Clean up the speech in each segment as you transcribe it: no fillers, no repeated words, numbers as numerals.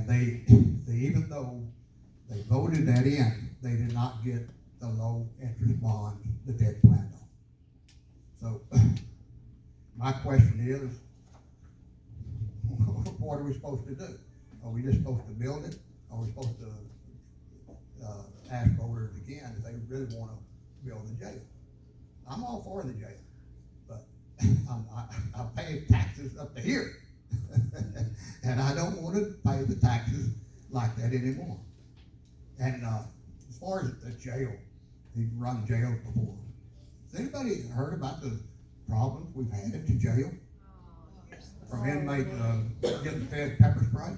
And they even though they voted that in, they did not get the low interest bond that they had planned on. So my question is, what are we supposed to do? Are we just supposed to build it? Are we supposed to ask voters again if they really want to build the jail? I'm all for the jail, but I pay taxes up to here. And I don't want to pay the taxes like that anymore. And as far as the jail, you've run jails before. Has anybody heard about the problems we've had at the jail? From inmates getting fed pepper spray,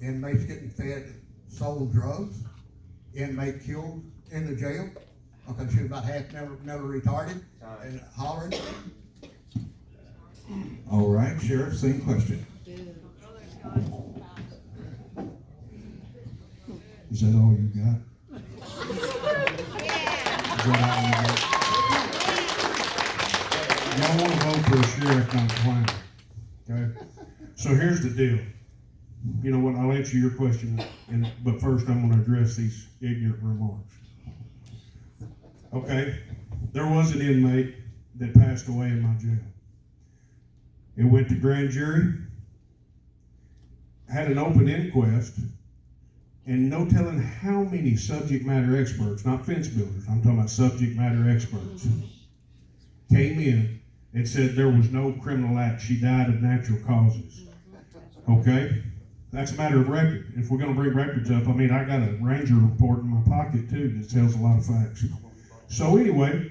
inmates getting fed sold drugs, inmate killed in the jail because she was about half never retarded and hollering. All right, Sheriff, same question. Is that all you got? Is that all you got? Y'all want to vote for a sheriff, not a planner. Okay? So here's the deal. You know what? I'll answer your question, but first I'm going to address these ignorant remarks. Okay? There was an inmate that passed away in my jail. It went to grand jury, had an open inquest, and no telling how many subject matter experts, not fence builders, I'm talking about subject matter experts, came in and said there was no criminal act. She died of natural causes. Okay? That's a matter of record. If we're going to bring records up, I mean, I got a Ranger report in my pocket too that tells a lot of facts. So anyway,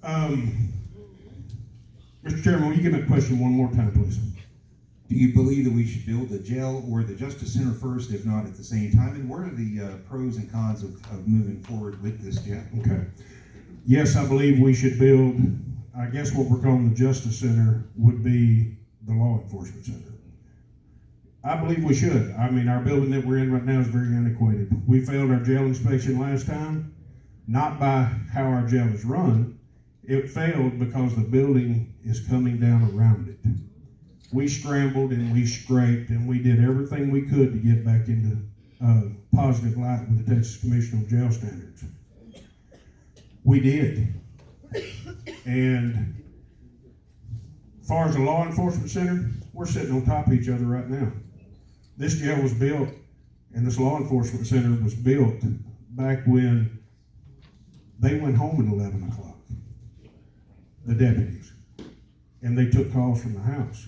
Mr. Chairman, will you give me a question one more time, please? Do you believe that we should build the jail or the Justice Center first, if not at the same time? And what are the pros and cons of moving forward with this jail? Okay. Yes, I believe we should build, I guess what we're calling the Justice Center would be the Law Enforcement Center. I believe we should. I mean, our building that we're in right now is very antiquated. We failed our jail inspection last time, not by how our jail is run. It failed because the building is coming down around it. We scrambled and we scraped and we did everything we could to get back into positive light with the Texas Commission on Jail Standards. We did. And as far as the Law Enforcement Center, we're sitting on top of each other right now. This jail was built and this Law Enforcement Center was built back when they went home at 11 o'clock, the deputies, and they took calls from the house.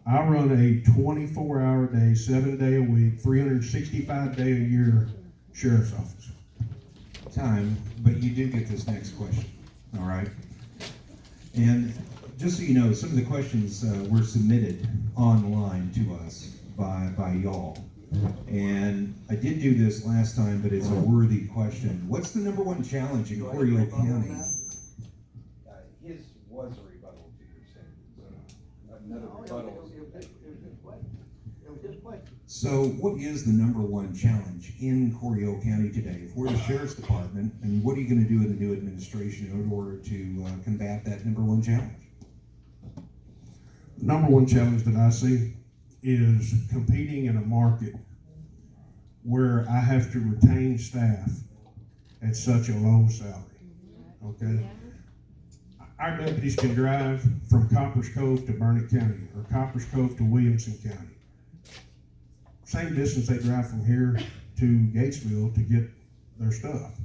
I run a 24-hour day, 7-day a week, 365-day a year sheriff's office. Time, but you do get this next question, all right? And just so you know, some of the questions were submitted online to us by y'all. And I did do this last time, but it's a worthy question. What's the number one challenge in Corio County? His was a rebuttal to your statement. So another rebuttal. So what is the number one challenge in Corio County today? If we're the Sheriff's Department, and what are you going to do in the new administration in order to combat that number one challenge? The number one challenge that I see is competing in a market where I have to retain staff at such a low salary. Okay? Our deputies can drive from Coppers Cove to Burnett County or Coppers Cove to Williamson County. Same distance they drive from here to Gatesville to get their stuff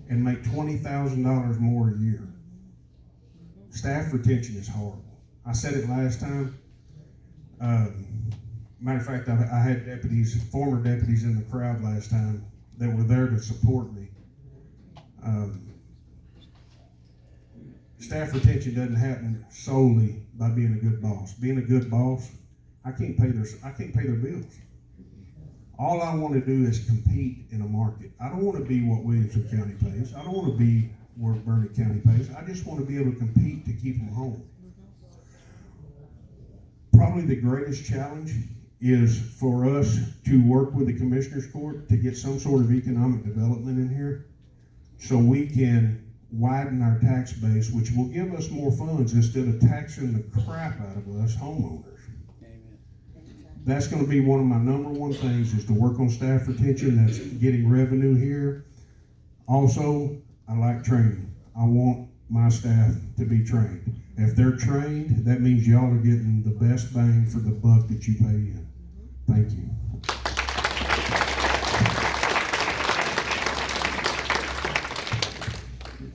and make $20,000 more a year. Staff retention is horrible. I said it last time. Matter of fact, I had deputies, former deputies in the crowd last time that were there to support me. Staff retention doesn't happen solely by being a good boss. Being a good boss, I can't pay their bills. All I want to do is compete in a market. I don't want to be what Williamson County pays. I don't want to be what Burnett County pays. I just want to be able to compete to keep them home. Probably the greatest challenge is for us to work with the Commissioner's Court to get some sort of economic development in here so we can widen our tax base, which will give us more funds instead of taxing the crap out of us homeowners. That's gonna be one of my number one things, is to work on staff retention, that's getting revenue here. Also, I like training. I want my staff to be trained. If they're trained, that means y'all are getting the best bang for the buck that you pay in. Thank you.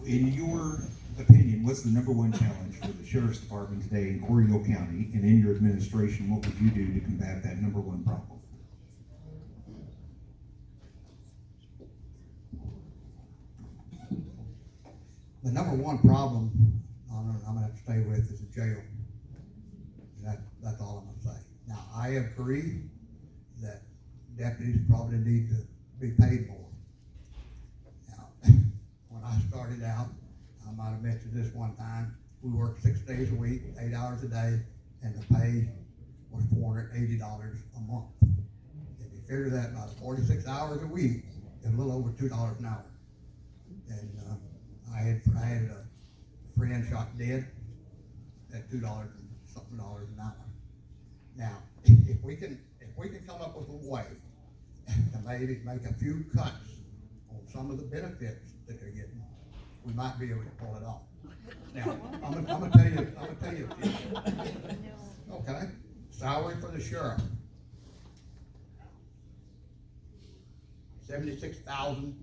In your opinion, what's the number one challenge for the sheriff's department today in Coryell County? And in your administration, what would you do to combat that number one problem? The number one problem I'm gonna have to stay with is the jail. That's all I'm gonna say. Now, I agree that deputies probably need to be paid more. Now, when I started out, I might have mentioned this one time, we worked 6 days a week, 8 hours a day, and the pay was $480 a month. If you figure that about 46 hours a week, it's a little over $2 an hour. And I had a friend shot dead at $2 and something an hour. Now, if we can come up with a way to maybe make a few cuts on some of the benefits that they're getting, we might be able to pull it off. Now, I'm gonna tell you a few. Okay, salary for the sheriff, $76,177.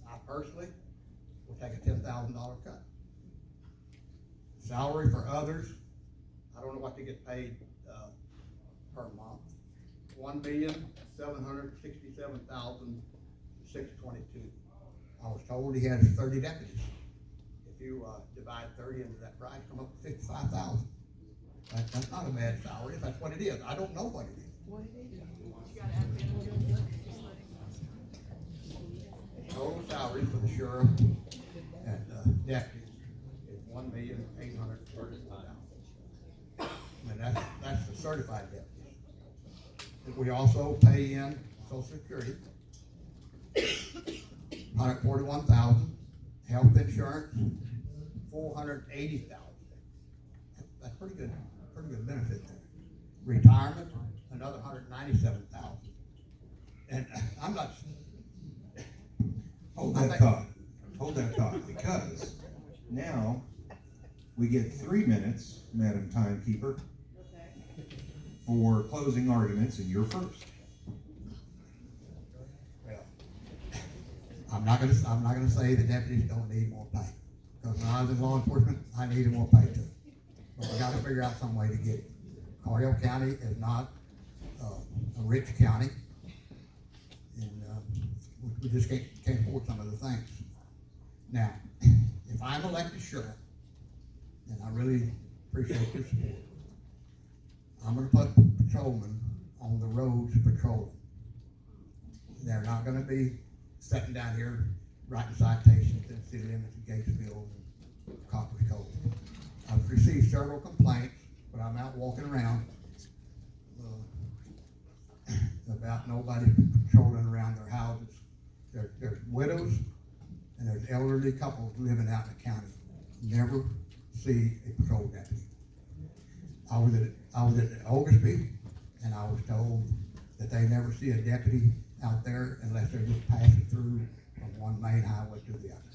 I personally will take a $10,000 cut. Salary for others, I don't know what they get paid per month. $1,767,622. I was told he has 30 deputies. If you divide 30 into that price, come up with $55,000. That's not a bad salary. If that's what it is. I don't know what it is. Total salary for the sheriff and deputies is $1,830,000. And that's the certified deputies. We also pay in Social Security, $141,000, health insurance, $480,000. That's pretty good benefit there. Retirement, another $197,000. And I'm not. Hold that thought, because now we get 3 minutes, Madam Timekeeper, for closing arguments, and you're first. Well, I'm not gonna say the deputies don't need more pay, because when I was in law enforcement, I needed more pay too. But we gotta figure out some way to get it. Coryell County is not a rich county, and we just can't afford some of the things. Now, if I'm elected sheriff, and I really appreciate your support, I'm gonna put patrolmen on the roads patrolling. They're not gonna be sitting down here writing citations in city limits of Gatesville and Copperas Cove. I've received several complaints, but I'm out walking around about nobody patrolling around their houses. There's widows and there's elderly couples living out in the county. Never see a patrol deputy. I was at Oglesby, and I was told that they never see a deputy out there unless they're just passing through from one main highway to the other.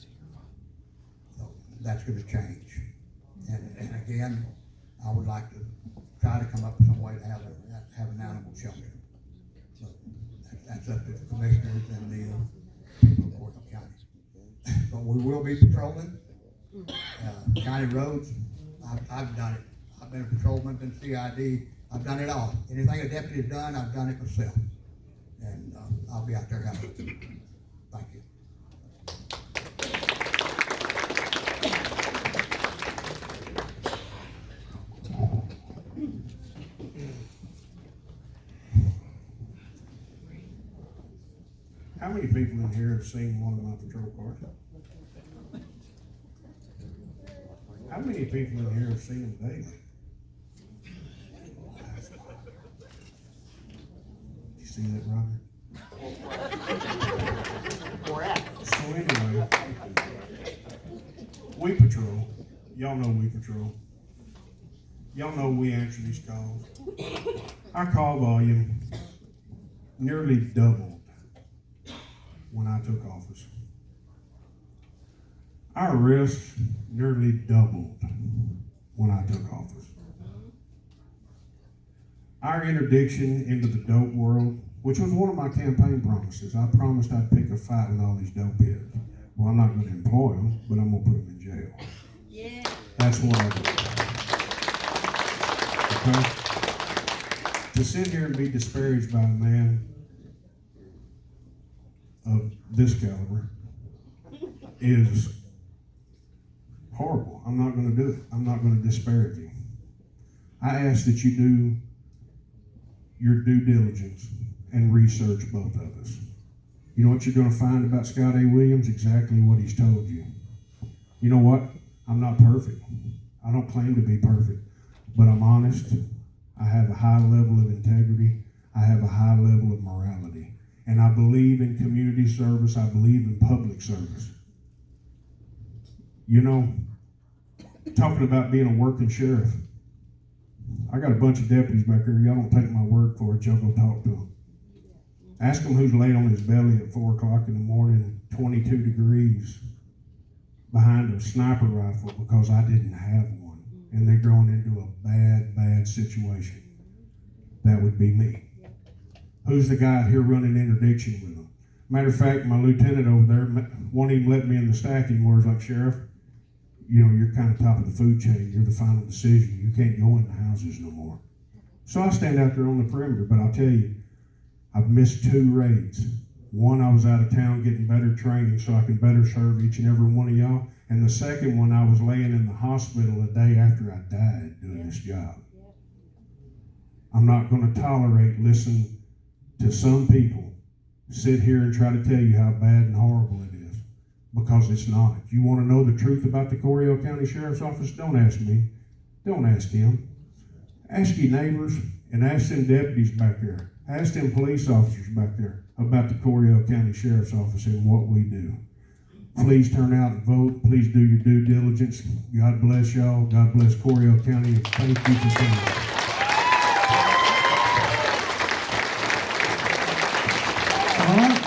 So that's gonna change. And again, I would like to try to come up with some way to have an animal shelter. So that's up to the commissioners and the people of Coryell County. But we will be patrolling county roads. I've done it. I've been a patrolman, been CID. I've done it all. Anything a deputy's done, I've done it myself. And I'll be out there helping. Thank you. How many people in here have seen one of my patrol cars? How many people in here have seen them daily? Did you see that, Robert? So anyway, we patrol. Y'all know we patrol. Y'all know we answer these calls. Our call volume nearly doubled when I took office. Our arrests nearly doubled when I took office. Our interdiction into the dope world, which was one of my campaign promises. I promised I'd pick a fight with all these dope heads. Well, I'm not going to employ them, but I'm going to put them in jail. Yeah. That's what I do. Okay? To sit here and be disparaged by a man of this caliber is horrible. I'm not going to do it. I'm not going to disparage you. I ask that you do your due diligence and research both of us. You know what you're going to find about Scott A. Williams? Exactly what he's told you. You know what? I'm not perfect. I don't claim to be perfect, but I'm honest. I have a high level of integrity. I have a high level of morality. And I believe in community service. I believe in public service. You know, talking about being a working sheriff, I got a bunch of deputies back here. Y'all don't take my word for it. Y'all go talk to them. Ask him who's laid on his belly at 4 o'clock in the morning, 22 degrees, behind a sniper rifle because I didn't have one. And they're going into a bad, bad situation. That would be me. Who's the guy out here running interdiction with them? Matter of fact, my lieutenant over there won't even let me in the stack anymore. He's like, Sheriff, you know, you're kind of top of the food chain. You're the final decision. You can't go in the houses no more. So I stand out there on the perimeter, but I'll tell you, I've missed 2 raids. One, I was out of town getting better training so I can better serve each and every one of y'all. And the second one, I was laying in the hospital a day after I died doing this job. I'm not going to tolerate listening to some people sit here and try to tell you how bad and horrible it is, because it's not. If you want to know the truth about the Coryell County Sheriff's Office, don't ask me. Don't ask him. Ask your neighbors and ask them deputies back there. Ask them police officers back there about the Coryell County Sheriff's Office and what we do. Please turn out and vote. Please do your due diligence. God bless y'all. God bless Coryell County. And thank you for coming. All right,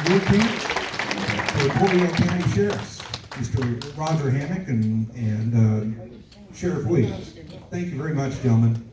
your pitch for the Coryell County Sheriffs, Mr. Roger Hammock and Sheriff Williams. Thank you very much, gentlemen.